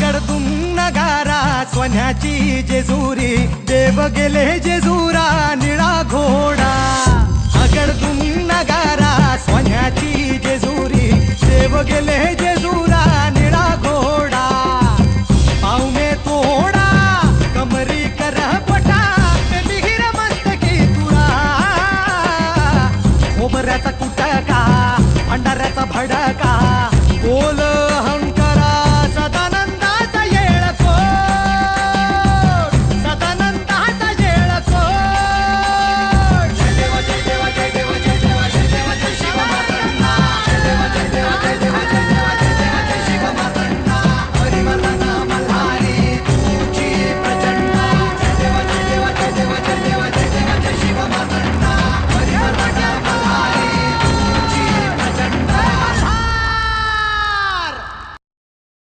आगडतून नगारा सोन्याची जेजुरी, देव गेले जेजुरा निळा घोडा। आगडतून नगारा सोन्याची जेजुरी, देव गेले जेजुरा निळा घोडा।